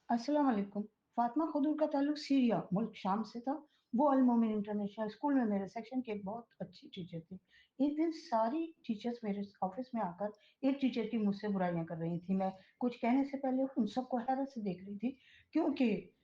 अस्सलाम वालेकुम। फातिमा खुदूर का ताल्लुक सीरिया मुल्क शाम से था। वो अल मोमिन इंटरनेशनल स्कूल में मेरे सेक्शन की एक बहुत अच्छी टीचर थी। एक दिन सारी टीचर्स मेरे ऑफिस में आकर एक टीचर की मुझसे बुराइयां कर रही थी। मैं कुछ कहने से पहले उन सबको हैरत से देख रही थी, क्योंकि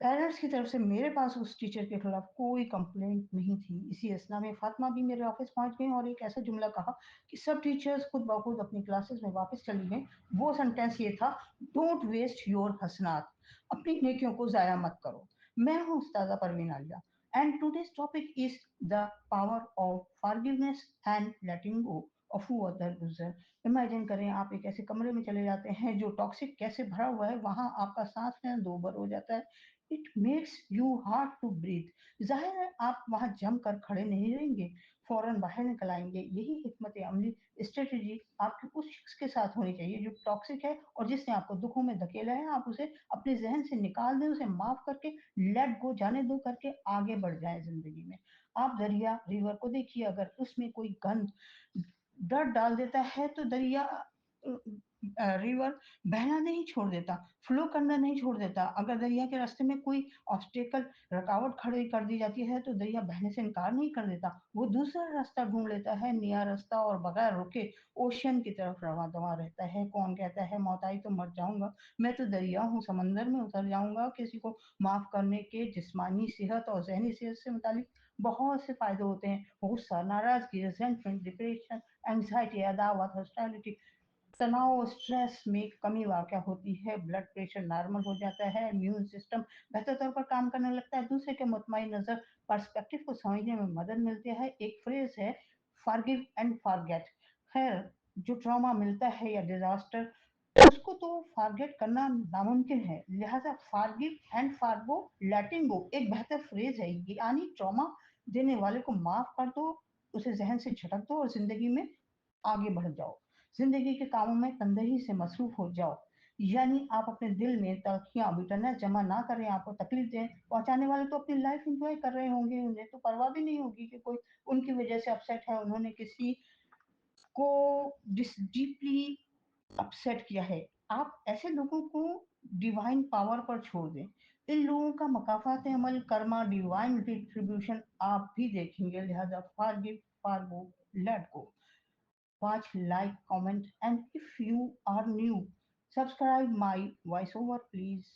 पेरेंट्स की तरफ से मेरे पास उस टीचर के खिलाफ कोई कंप्लेंट नहीं थी। इसी असना में फातिमा भी मेरे ऑफिस पहुंच गई और एक ऐसा जुमला कहा कि सब टीचर्स खुद ब खुद अपनी क्लासेस में वापस चली गई। वो सेंटेंस ये था: डोंट वेस्ट योर हसनात, अपनी नेकियों को ज़ाया मत करो। मैं हूँ Ustada Parveen Aliya, and today's topic is the power of forgiveness and letting go of who other loser. Imagine करें, आप एक ऐसे कमरे में चले जाते हैं जो टॉक्सिक कैसे भरा हुआ है, वहां आपका सांस लेना दो बार हो जाता है। It makes you hard to breathe. जाहिर है आप वहां जम कर खड़े नहीं रहेंगे, फौरन बाहर निकल आएंगे। यही हिकमत अमली स्ट्रेटेजी आपकी उस शख्स के साथ होनी चाहिए जो टॉक्सिक है और जिसने आपको दुखों में धकेला है। आप उसे अपने जहन से निकाल दें, उसे माफ करके लेट गो, जाने दो करके आगे बढ़ जाए जिंदगी में। आप दरिया रिवर को देखिए, अगर उसमें कोई गंद डर डाल देता है तो दरिया रिवर बहना नहीं छोड़ देता, फ्लो करना नहीं छोड़ देता। अगर दरिया के रास्ते में कोई ऑब्स्टेकल, रुकावट खड़ी कर दी जाती है तो दरिया बहने से इनकार नहीं कर देता, वो दूसरा रास्ता ढूंढ लेता है, नया रास्ता, और बगैर रुके ओशियन की तरफ रवा दवा रहता है। कौन कहता है मौत आई तो मर जाऊंगा? मैं तो दरिया हूँ, समंदर में उतर जाऊंगा। किसी को माफ करने के जिस्मानी सेहत और जहनी सेहत से मुतालिक बहुत से फायदे होते हैं: गुस्सा, नाराजगी, रिजेंटमेंट, डिप्रेशन, एंग्जाइटी, अदावत, हॉस्टाइलिटी, तनाव और स्ट्रेस में कमी वाक़ होती है। ब्लड प्रेशर नॉर्मल हो जाता है, इम्यून सिस्टम बेहतर तौर पर काम करने लगता है, दूसरे के मुतमईन नज़र पर्सपेक्टिव को समझने में मदद मिलती है। एक फ्रेज है, फॉरगिव एंड फॉरगेट। खैर, जो ट्रॉमा मिलता है या डिजास्टर, उसको तो फॉरगेट करना नामुमकिन है, लिहाजा फॉरगिव एंड फॉरगो, लेटिंग गो एक बेहतर फ्रेज है। यानी ट्रॉमा देने वाले को माफ कर दो, उसे जहन से झटक दो और जिंदगी में आगे बढ़ जाओ। जिंदगी के कामों में तंदही से मसरूफ हो जाओ। यानी आप अपने दिल में तलखियां बिटरनेस जमा ना करें। आपको तकलीफ दें पहुंचाने वाले तो अपनी लाइफ एंजॉय कर रहे होंगे, उन्हें तो परवाह भी नहीं होगी कि कोई उनकी वजह से अपसेट है, उन्होंने किसी को डीपली अपसेट किया है। आप ऐसे लोगों को डिवाइन पावर पर छोड़ दें। इन लोगों का मकाफात अमल, कर्मा, डिवाइन रिट्रीब्यूशन आप भी देखेंगे। लिहाजा forgive, forgo, let go. Watch, like, comment, and if you are new, subscribe my voiceover, please.